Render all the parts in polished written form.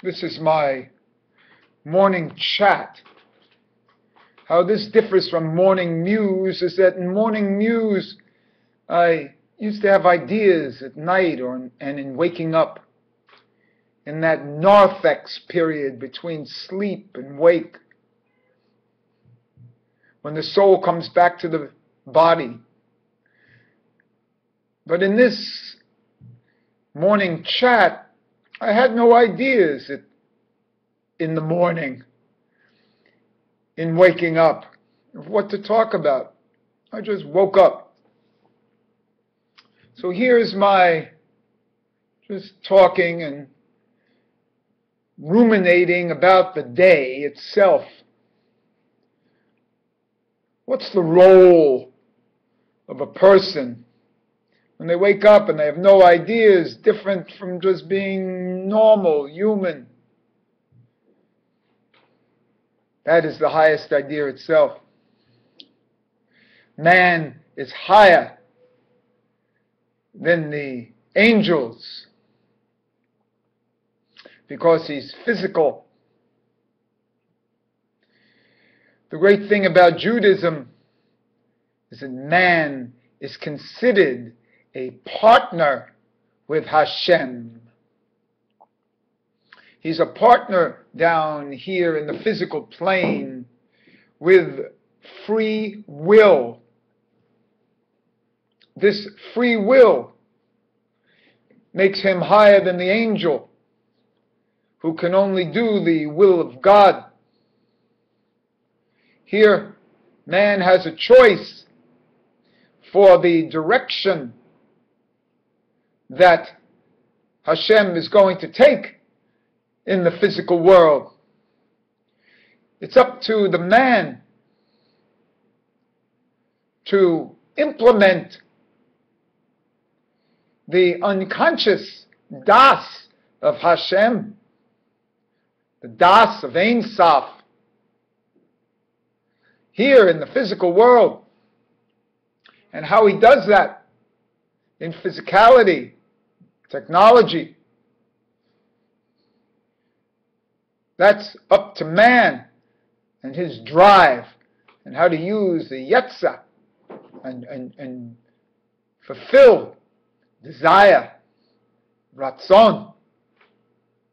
This is my morning chat. How this differs from morning news is that in morning news, I used to have ideas at night and in waking up. In that narthex period between sleep and wake, when the soul comes back to the body. But in this morning chat, I had no ideas in the morning, in waking up, of what to talk about. I just woke up. So here's my just talking and ruminating about the day itself. What's the role of a person when they wake up and they have no ideas, different from just being normal, human? That is the highest idea itself. Man is higher than the angels because he's physical. The great thing about Judaism is that man is considered a partner with Hashem. He's a partner down here in the physical plane with free will. This free will makes him higher than the angel, who can only do the will of God. Here, man has a choice for the direction that Hashem is going to take in the physical world. It's up to the man to implement the unconscious das of Hashem, the das of Ein Sof, here in the physical world. And how he does that in physicality, technology, that's up to man and his drive and how to use the Yetzirah and fulfill desire, ratzon,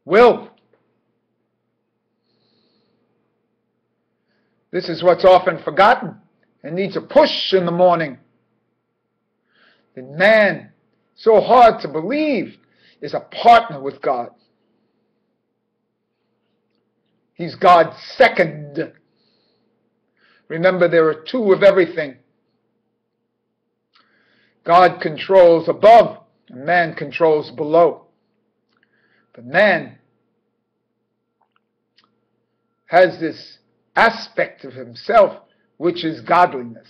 will. This is what's often forgotten and needs a push in the morning. That man, so hard to believe, is a partner with God. He's God's second. Remember, there are two of everything. God controls above, and man controls below. But man has this aspect of himself which is godliness.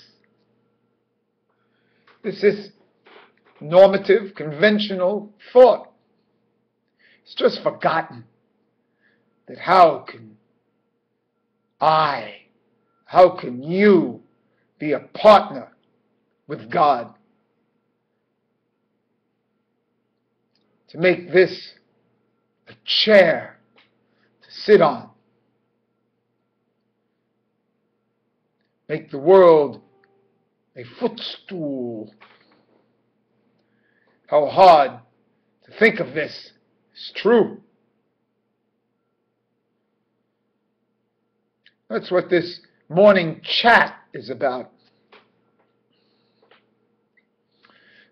This is normative, conventional thought. It's just forgotten that how can you be a partner with God? To make this a chair to sit on. Make the world a footstool. How hard to think of this is true. That's what this morning chat is about.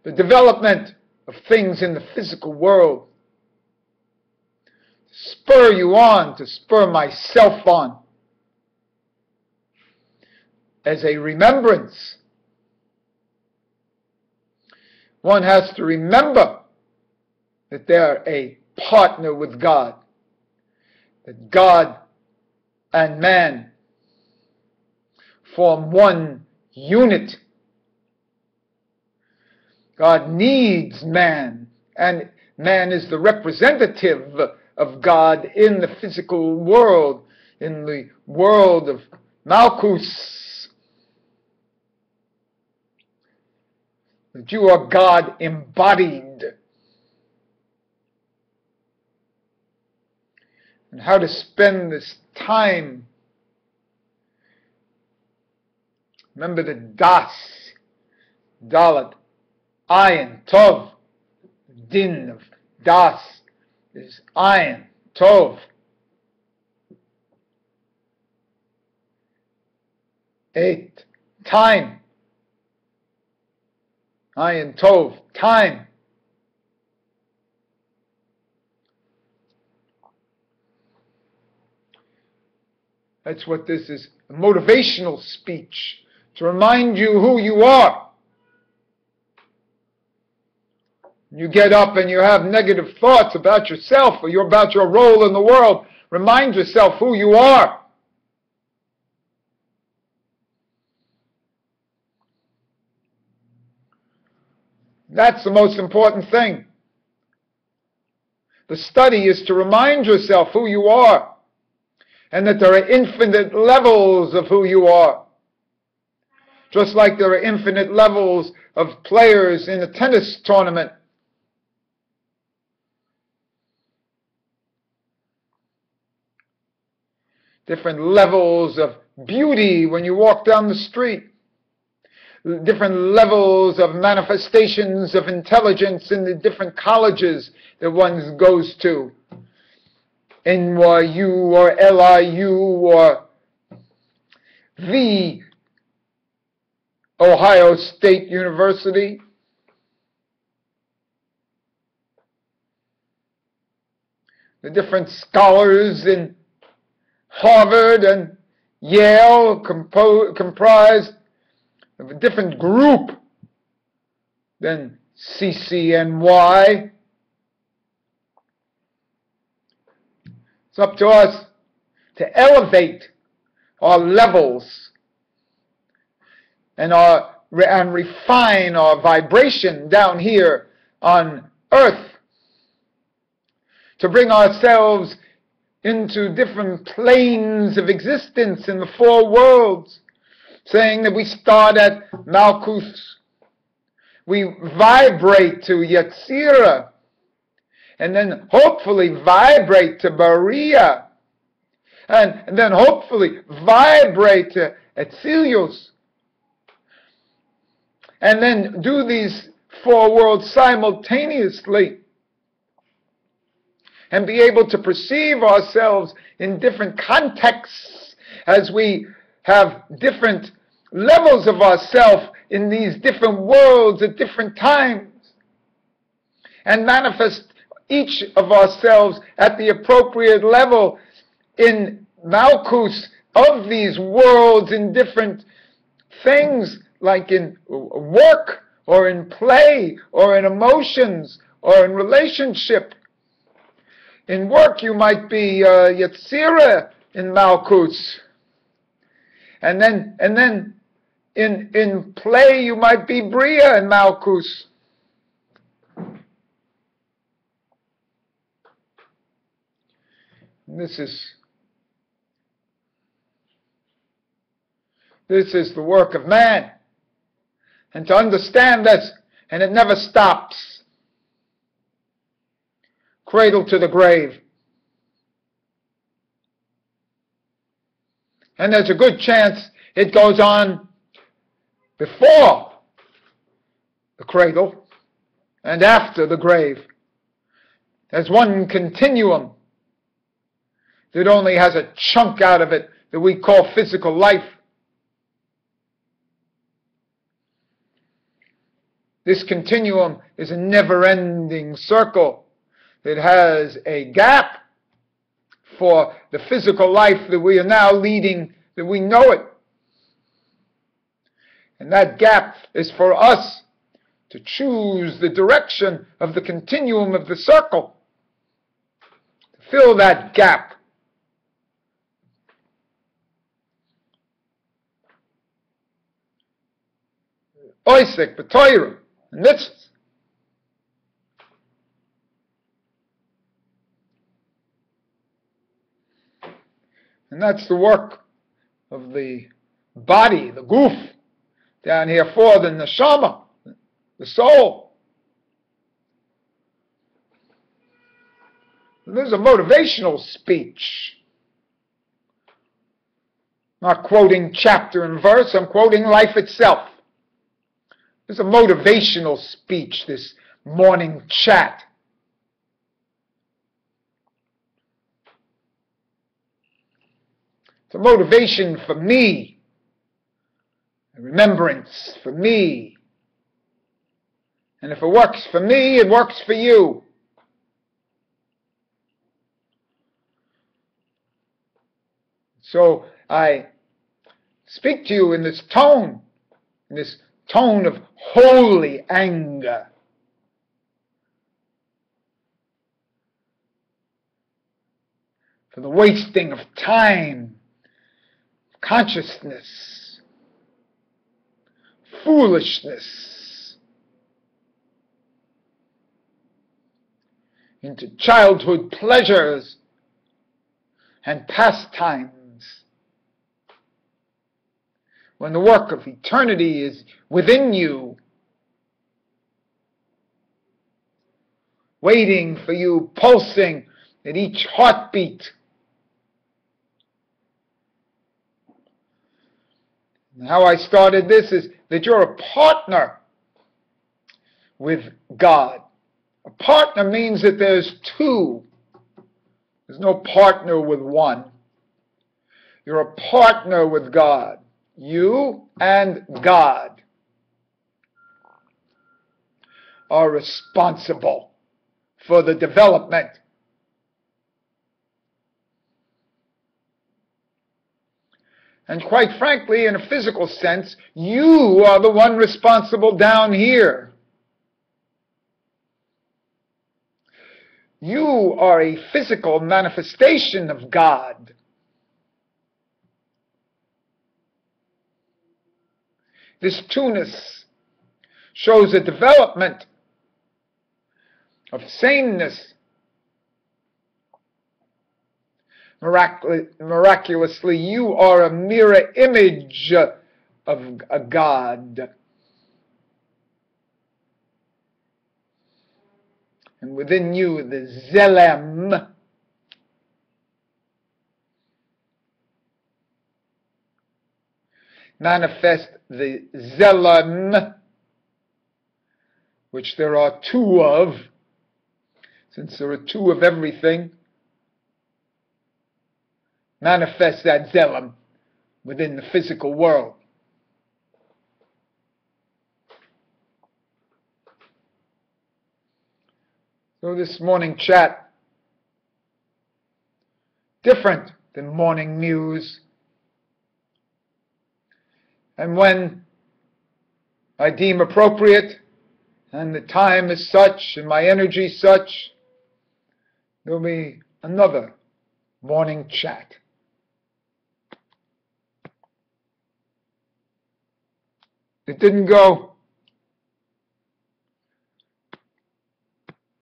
The development of things in the physical world to spur you on, to spur myself on, as a remembrance. One has to remember that they're a partner with God, that God and man form one unit. God needs man, and man is the representative of God in the physical world, in the world of Malchus. That you are God embodied. and how to spend this time. Remember the Das, Dalet, Ayin, Tov, Din of Das is Ayin, Tov. 8, time. Ayin, Tov, time. That's what this is, a motivational speech to remind you who you are. You get up and you have negative thoughts about yourself or about your role in the world. Remind yourself who you are. That's the most important thing. The study is to remind yourself who you are, and that there are infinite levels of who you are. Just like there are infinite levels of players in a tennis tournament. Different levels of beauty when you walk down the street. Different levels of manifestations of intelligence in the different colleges that one goes to. NYU or LIU or the Ohio State University. The different scholars in Harvard and Yale comprised of a different group than CCNY. It's up to us to elevate our levels and refine our vibration down here on earth, to bring ourselves into different planes of existence in the 4 worlds, saying that we start at Malkuth, we vibrate to Yetzirah, and then hopefully vibrate to Bariah, and then hopefully vibrate to Etzilios, and then do these 4 worlds simultaneously, and be able to perceive ourselves in different contexts as we have different levels of ourself in these different worlds at different times, and manifest each of ourselves at the appropriate level in Malkus of these worlds in different things, like in work or in play or in emotions or in relationship. In work you might be Yetzirah in Malkus. And then in play you might be Bria in Malkus. This is the work of man. And to understand this, and it never stops. Cradle to the grave. And there's a good chance it goes on before the cradle and after the grave. There's one continuum that only has a chunk out of it that we call physical life. This continuum is a never-ending circle that has a gap for the physical life that we are now leading, that we know it. And that gap is for us to choose the direction of the continuum of the circle, to fill that gap. Oisek, b'toyra, and mitzvahs. And that's the work of the body, the guf, down here for the neshama, the soul. This is a motivational speech. I'm not quoting chapter and verse, I'm quoting life itself. This is a motivational speech, this morning chat. It's a motivation for me, a remembrance for me. And if it works for me, it works for you. So I speak to you in this tone of holy anger. For the wasting of time, consciousness, foolishness, into childhood pleasures and pastimes, when the work of eternity is within you, waiting for you, pulsing at each heartbeat. And how I started this is that you're a partner with God. A partner means that there's two. There's no partner with one. You're a partner with God. You and God are responsible for the development. And quite frankly, in a physical sense, you are the one responsible down here. You are a physical manifestation of God. This two-ness shows a development of sameness. Miraculously, you are a mirror image of a God. And within you, the Zelem, manifest the Zelem, which there are two of, since there are two of everything. Manifest that Zelem within the physical world. So this morning chat, different than morning news. And when I deem appropriate, and the time is such, and my energy such, there'll be another morning chat. It didn't go